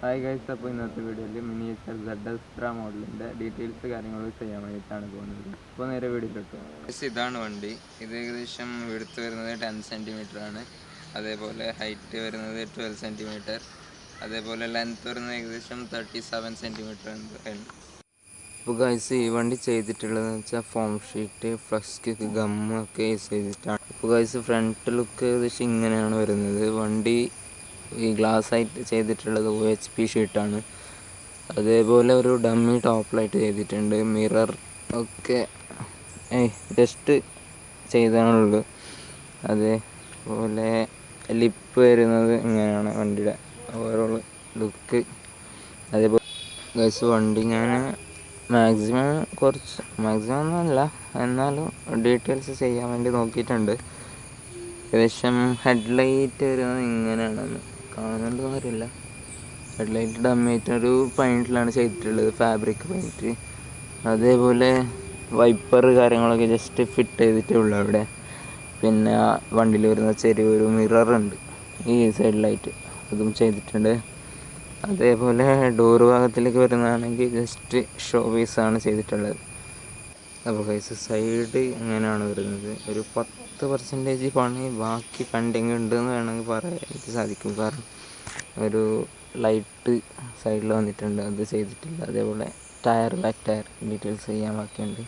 Hi guys, അപ്പോൾ ഇന്നത്തെ വീഡിയോയിൽ മിനിയേച്ചർ ZS മോഡലിൻ്റെ ഡീറ്റെയിൽസ് കാര്യങ്ങൾ ചെയ്യാൻ വേണ്ടിയിട്ടാണ് പോകുന്നത്. അപ്പോൾ നേരെ വീഡിയോയിലിട്ടു. ഇതാണ് വണ്ടി. ഇത് ഏകദേശം എടുത്ത് വരുന്നത് 10 സെൻറ്റിമീറ്റർ ആണ്. അതേപോലെ ഹൈറ്റ് വരുന്നത് 12 സെൻറ്റിമീറ്റർ. അതേപോലെ ലെങ്ത്ത് വരുന്നത് ഏകദേശം 37 സെൻറ്റിമീറ്റർ ആണ്. അപ്പോൾ ഗൈസ്, ഈ വണ്ടി ചെയ്തിട്ടുള്ളതെന്ന് വെച്ചാൽ ഫോം ഷീറ്റ്, ഫ്ലക്സ് കിക്ക്, ഗമ്മൊക്കെ യൂസ് ചെയ്തിട്ടാണ്. അപ്പോൾ ഗൈസ്, ഫ്രണ്ട് ലുക്ക് ഏകദേശം ഇങ്ങനെയാണ് വരുന്നത്. വണ്ടി ഈ ഗ്ലാസ് ആയിട്ട് ചെയ്തിട്ടുള്ളത് OHP ഷീറ്റാണ്. അതേപോലെ ഒരു ഡമ്മി ടോപ്പ് ലൈറ്റ് ചെയ്തിട്ടുണ്ട്. മിറർ ഒക്കെ ജസ്റ്റ് ചെയ്താണുള്ളൂ. അതേപോലെ ലിപ്പ് വരുന്നത് ഇങ്ങനെയാണ് വണ്ടിയുടെ ഓവറോൾ ലുക്ക്. അതേപോലെ ഗൈസ്, വണ്ടി ഞാൻ മാക്സിമം ഒന്നുമല്ല, എന്നാലും ഡീറ്റെയിൽസ് ചെയ്യാൻ വേണ്ടി നോക്കിയിട്ടുണ്ട്. ഏകദേശം ഹെഡ്ലൈറ്റ് വരുന്നത് ഇങ്ങനെയാണെന്ന് കാണേണ്ട കാര്യമില്ല. ഹെഡ്ലൈറ്റ് ഡമ്മിയായിട്ട് ഒരു പെയിൻറ്റിലാണ് ചെയ്തിട്ടുള്ളത്, ഫാബ്രിക് പെയിൻറ്റ്. അതേപോലെ വൈപ്പർ കാര്യങ്ങളൊക്കെ ജസ്റ്റ് ഫിറ്റ് ചെയ്തിട്ടേ ഉള്ളൂ അവിടെ. പിന്നെ വണ്ടിയിൽ വരുന്ന ചെറിയൊരു മിററുണ്ട് ഈ സൈഡ് ലൈറ്റ്, അതും ചെയ്തിട്ടുണ്ട്. അതേപോലെ ഡോർ ഭാഗത്തിലേക്ക് വരുന്നതാണെങ്കിൽ ജസ്റ്റ് ഷോ പീസാണ് ചെയ്തിട്ടുള്ളത്. അപ്പോൾ ഗൈസ്, സൈഡ് ഇങ്ങനെയാണ് വരുന്നത്. ഒരു 10% പണി ബാക്കി പെൻഡിങ് ഉണ്ടെന്ന് വേണമെങ്കിൽ പറയാൻ എനിക്ക് സാധിക്കും. കാരണം ഒരു ലൈറ്റ് സൈഡിൽ വന്നിട്ടുണ്ട്, അത് ചെയ്തിട്ടില്ല. അതേപോലെ ബാക്ക് ടയർ ഡീറ്റെയിൽസ് ചെയ്യാൻ ബാക്കിയുണ്ട്.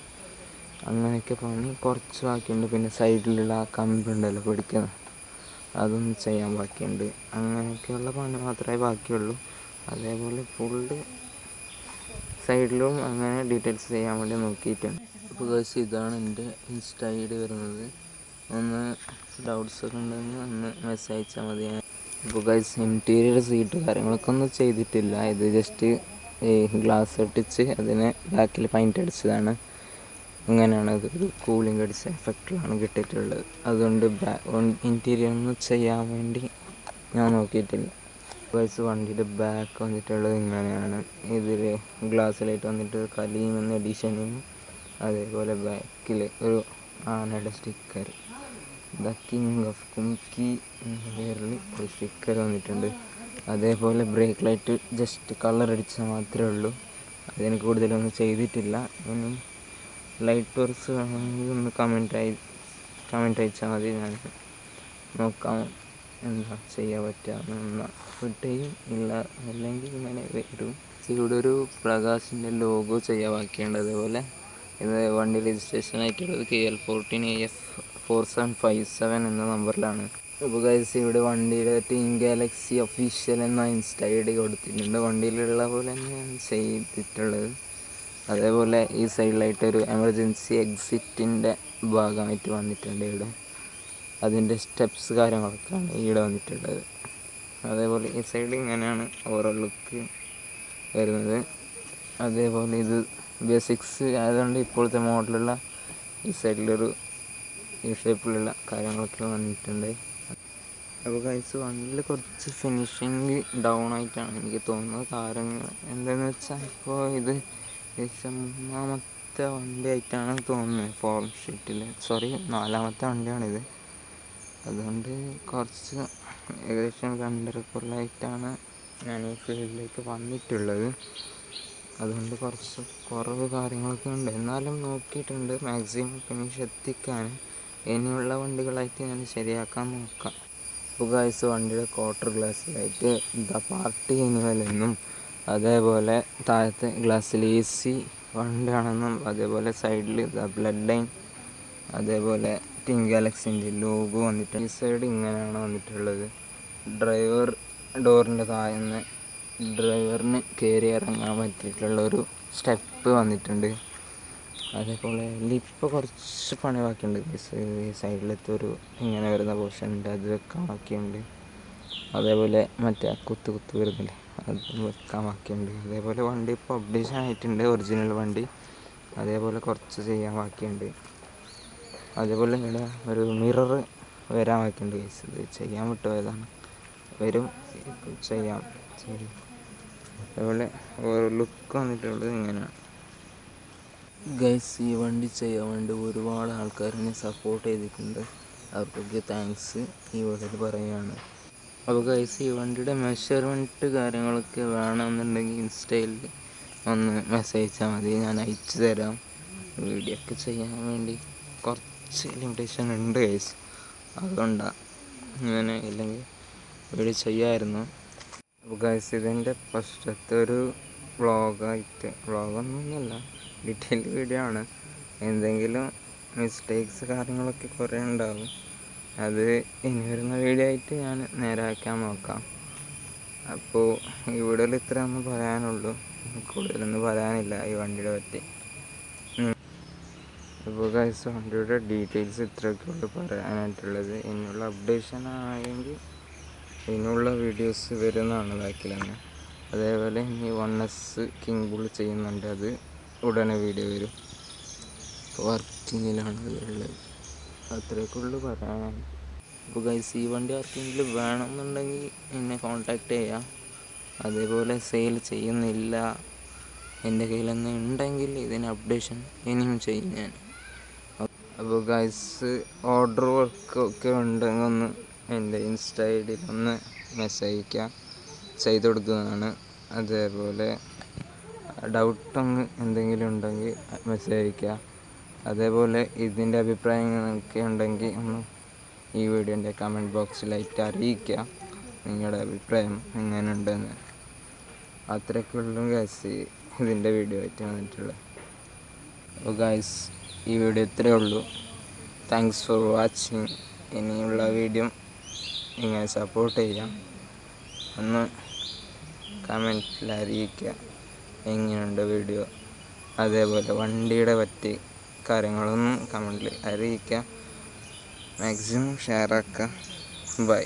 അങ്ങനെയൊക്കെ പണി കുറച്ച് ബാക്കിയുണ്ട്. പിന്നെ സൈഡിലുള്ള ആ കമ്പുണ്ടല്ലോ പിടിക്കുന്നത്, അതൊന്നും ചെയ്യാൻ ബാക്കിയുണ്ട്. അങ്ങനെയൊക്കെയുള്ള പണി മാത്രമേ ബാക്കിയുള്ളൂ. അതേപോലെ ഫുള്ള് സൈഡിലും അങ്ങനെ ഡീറ്റെയിൽസ് ചെയ്യാൻ വേണ്ടി നോക്കിയിട്ടുണ്ട്. അപ്പോൾ ഗൈസ്, ഇതാണ് എൻ്റെ ഇൻസ്റ്റ ID വരുന്നത്. ഒന്ന് ഡൗട്ട്സ് ഒക്കെ ഉണ്ടെങ്കിൽ ഒന്ന് മെസ്സേജ് അയച്ചാൽ മതി. അപ്പോൾ ഗൈസ്, ഇൻറ്റീരിയർ സീറ്റ് കാര്യങ്ങളൊക്കെ ഒന്നും ചെയ്തിട്ടില്ല. ഇത് ജസ്റ്റ് ഗ്ലാസ് ഒട്ടിച്ച് അതിനെ ബാക്കിൽ പെയിൻ്റ് അടിച്ചതാണ്. അങ്ങനെയാണ് ഇത് ഒരു കൂളിംഗ് അടിച്ച എഫക്റ്റിലാണ് കിട്ടിയിട്ടുള്ളത്. അതുകൊണ്ട് ഇൻറ്റീരിയർ ഒന്നും ചെയ്യാൻ വേണ്ടി ഞാൻ നോക്കിയിട്ടില്ല. ഗൈസ്, വണ്ടിയുടെ ബാക്ക് വന്നിട്ടുള്ളത് ഇങ്ങനെയാണ്. ഇതിൽ ഗ്ലാസ്സിലായിട്ട് വന്നിട്ട് കലീം എന്ന എഡിഷനും, അതേപോലെ ബാക്കിൽ ഒരു ആനയുടെ sticker, the king of kumki എന്ന പേരിൽ ഒരു സ്റ്റിക്കർ വന്നിട്ടുണ്ട്. അതേപോലെ ബ്രേക്ക് ലൈറ്റ് ജസ്റ്റ് കളർ അടിച്ചാൽ മാത്രമേ ഉള്ളൂ, അതിന് കൂടുതലൊന്നും ചെയ്തിട്ടില്ല. ഇനി ലൈറ്റ് വർക്ക്സ് വേണമെങ്കിൽ ഒന്ന് കമൻറ്റ് അയച്ചാൽ മതി, ഞാൻ നോക്കാം എന്താ ചെയ്യാൻ പറ്റുക. ഫുഡേയും ഇല്ല, അല്ലെങ്കിൽ ഇങ്ങനെ വരും. ഇവിടെ ഒരു പ്രകാശിൻ്റെ ലോഗോ ചെയ്യാൻ ബാക്കിയുണ്ട്. അതേപോലെ ഇത് വണ്ടി രജിസ്ട്രേഷൻ ആയിട്ടുള്ളത് KL 14AF 4757 എന്ന നമ്പറിലാണ്. അപ്പോൾ ഗൈസ്, ഇവിടെ വണ്ടിയുടെ ടീം ഗാലക്സി ഒഫീഷ്യൽ എന്ന ഇൻസ്റ്റ ID കൊടുത്തിട്ടുണ്ട്. വണ്ടിയിലുള്ള പോലെ തന്നെയാണ് ചെയ്തിട്ടുള്ളത്. അതേപോലെ ഈ സൈഡിലായിട്ടൊരു എമർജൻസി എക്സിറ്റിൻ്റെ ഭാഗമായിട്ട് വന്നിട്ടുണ്ട് ഇവിടെ. അതിൻ്റെ സ്റ്റെപ്സ് കാര്യങ്ങളൊക്കെയാണ് ഇവിടെ വന്നിട്ടുള്ളത്. അതേപോലെ ഈ സൈഡ് ഇങ്ങനെയാണ് ഓവറോൾ ലുക്ക് വരുന്നത്. അതേപോലെ ഇത് ബേസിക്സ് ആയതുകൊണ്ട് ഇപ്പോഴത്തെ മോഡലുള്ള ഈ സൈഡിലൊരു ഈ ഷേപ്പിലുള്ള കാര്യങ്ങളൊക്കെ വന്നിട്ടുണ്ട്. അപ്പോൾ ഗൈസ്, വണ്ടിയിൽ കുറച്ച് ഫിനിഷിങ് ഡൗൺ ആയിട്ടാണ് എനിക്ക് തോന്നുന്നത്. കാര്യങ്ങൾ എന്താണെന്ന് വെച്ചാൽ, ഇപ്പോൾ ഇത് ഏകദേശം 3ാമത്തെ വണ്ടി ആയിട്ടാണ് തോന്നുന്നത് ഫോം ഷീറ്റിൽ. 4ാമത്തെ വണ്ടിയാണിത്. അതുകൊണ്ട് കുറച്ച് ഏകദേശം 2.5 കൊല്ലമായിട്ടാണ് ഞാൻ ഈ ഫീൽഡിലേക്ക് വന്നിട്ടുള്ളത്. അതുകൊണ്ട് കുറച്ച് കുറവ് കാര്യങ്ങളൊക്കെ ഉണ്ട്, എന്നാലും നോക്കിയിട്ടുണ്ട് മാക്സിമം ഫിനിഷ് എത്തിക്കാൻ. ഇനിയുള്ള വണ്ടികളായിട്ട് ഞാൻ ശരിയാക്കാൻ നോക്കാം. അപ്പോൾ ഗൈസ്, വണ്ടിയുടെ ക്വാർട്ടർ ഗ്ലാസ്സിലായിട്ട് ദ പാർട്ടി ആനിമൽ എന്നും, അതേപോലെ താഴത്തെ ഗ്ലാസ്സിൽ AC വണ്ടിയാണെന്നും, അതേപോലെ സൈഡിൽ ദ ബ്ലഡ് ലൈൻ, അതേപോലെ ടീം ഗാലക്സിൻ്റെ ലോഗോ വന്നിട്ടുണ്ട്. ഈ സൈഡ് ഇങ്ങനെയാണ് വന്നിട്ടുള്ളത്. ഡ്രൈവർ ഡോറിൻ്റെ താഴെ ഡ്രൈവറിന് കയറി ഇറങ്ങാൻ പറ്റിയിട്ടുള്ളൊരു സ്റ്റെപ്പ് വന്നിട്ടുണ്ട്. അതേപോലെ ലിപ്പ് കുറച്ച് പണി ബാക്കിയുണ്ട്. ഈ സൈഡിലത്തെ ഒരു ഇങ്ങനെ വരുന്ന പോർഷനുണ്ട്, അത് വെക്കാൻ ബാക്കിയുണ്ട്. അതേപോലെ മറ്റേ കുത്ത് വരുന്നില്ലേ, അത് വെക്കാൻ ബാക്കിയുണ്ട്. അതേപോലെ വണ്ടി ഇപ്പോൾ അപ്ഡേഷൻ ആയിട്ടുണ്ട്, ഒറിജിനൽ വണ്ടി. അതേപോലെ കുറച്ച് ചെയ്യാൻ ബാക്കിയുണ്ട്. അതേപോലെ ഇവിടെ ഒരു മിറർ വരാൻ ബാക്കിയുണ്ട്. ഗൈസ്, ഇത് ചെയ്യാൻ വിട്ടുപോയതാണ്, വരും, ചെയ്യാം. അതേപോലെ ലുക്ക് വന്നിട്ടുള്ളത് ഇങ്ങനെയാണ്. ഗൈസ്, ഈ വണ്ടി ചെയ്യാൻ വേണ്ടി ഒരുപാട് ആൾക്കാർ എന്നെ സപ്പോർട്ട് ചെയ്തിട്ടുണ്ട്. അവർക്കൊക്കെ താങ്ക്സ് ഈ വീഡിയോയിൽ പറയുകയാണ്. അപ്പോൾ ഗൈസ് ഈ വണ്ടിയുടെ മെഷർമെൻറ്റ് കാര്യങ്ങളൊക്കെ വേണമെന്നുണ്ടെങ്കിൽ ഇൻസ്റ്റയിൽ ഒന്ന് മെസ്സേജ് അയച്ചാൽ മതി, ഞാൻ അയച്ചു തരാം. വീഡിയോ ഒക്കെ ചെയ്യാൻ വേണ്ടി കുറച്ച് ലിമിറ്റേഷൻ ഉണ്ട് ഗൈസ്, അതുകൊണ്ടാണ് ഇങ്ങനെ, ഇല്ലെങ്കിൽ വീഡിയോ ചെയ്യാമായിരുന്നു. അപ്പോൾ ഗൈസ് ഇതിൻ്റെ ഫസ്റ്റത്തെ ഒരു വ്ളോഗൊന്നുമല്ല, ഡീറ്റെയിൽ വീഡിയോ ആണ്. എന്തെങ്കിലും മിസ്റ്റേക്സ് കാര്യങ്ങളൊക്കെ കുറേ ഉണ്ടാവും, അത് ഇനി വരുന്ന വീഡിയോ ആയിട്ട് ഞാൻ നേരാക്കാൻ നോക്കാം. അപ്പോൾ ഈ വീഡിയോയിൽ ഇത്രയൊന്നും പറയാനുള്ളൂ, കൂടുതലൊന്നും പറയാനില്ല ഈ വണ്ടിയുടെ പറ്റി. അപ്പോൾ ഗൈസ് വണ്ടിയുടെ ഡീറ്റെയിൽസ് ഇത്രയൊക്കെ ഉള്ളൂ പറയാനായിട്ടുള്ളത്. ഇനിയുള്ള അപ്ഡേഷൻ ആയെങ്കിൽ ഇനിയുള്ള വീഡിയോസ് വരുന്നതാണ് ബാക്കിൽ തന്നെ. അതേപോലെ ഇനി 1S കിങ് ബുൾ ചെയ്യുന്നുണ്ട്, അത് ഉടനെ വീഡിയോ വരും. വർക്കിങ്ങിലാണ് ഉള്ളത്, അത്രയൊക്കെ ഉള്ളൂ പറയാൻ. അപ്പോൾ ഗൈസ് ഈ വണ്ടി ആർക്കെങ്കിലും വേണമെന്നുണ്ടെങ്കിൽ എന്നെ കോൺടാക്റ്റ് ചെയ്യാം. അതേപോലെ സെയിൽ ചെയ്യുന്നില്ല, എൻ്റെ കയ്യിലൊന്നും ഉണ്ടെങ്കിൽ ഇതിന് അപ്ഡേഷൻ ഇനിയും ചെയ്യും ഞാൻ. അപ്പോൾ ഗൈസ് ഓർഡർ വർക്കൊക്കെ ഉണ്ടെങ്കിൽ ഒന്ന് എൻ്റെ ഇൻസ്റ്റ ഐ.ഡിയിൽ ഒന്ന് മെസ്സേജ് അയയ്ക്കുക, ചെയ്ത് കൊടുക്കുന്നതാണ്. അതേപോലെ ഡൗട്ടൊന്ന് എന്തെങ്കിലും ഉണ്ടെങ്കിൽ മെസ്സേജ് അയയ്ക്കുക. അതേപോലെ ഇതിൻ്റെ അഭിപ്രായങ്ങളൊക്കെ ഉണ്ടെങ്കിൽ ഒന്ന് ഈ വീഡിയോൻ്റെ കമൻറ്റ് ബോക്സിലായിട്ട് അറിയിക്കുക നിങ്ങളുടെ അഭിപ്രായം എങ്ങനെയുണ്ടെന്ന്. അത്രയൊക്കെ ഉള്ളൂ ഗൈസ് ഇതിൻ്റെ വീഡിയോ ആയിട്ട് വന്നിട്ടുള്ളത്. അപ്പോൾ ഗൈസ് ഈ വീഡിയോ ഇത്രയേ ഉള്ളൂ. Thanks for watching. ഇനിയുള്ള വീഡിയോ ഇങ്ങനെ സപ്പോർട്ട് ചെയ്യാം, ഒന്ന് കമൻറ്റിൽ അറിയിക്കുക എങ്ങനെയുണ്ട് വീഡിയോ. അതേപോലെ വണ്ടിയുടെ പറ്റി കാര്യങ്ങളൊന്നും കമൻറ്റിൽ അറിയിക്കുക, മാക്സിമം ഷെയർ ആക്കുക. ബൈ.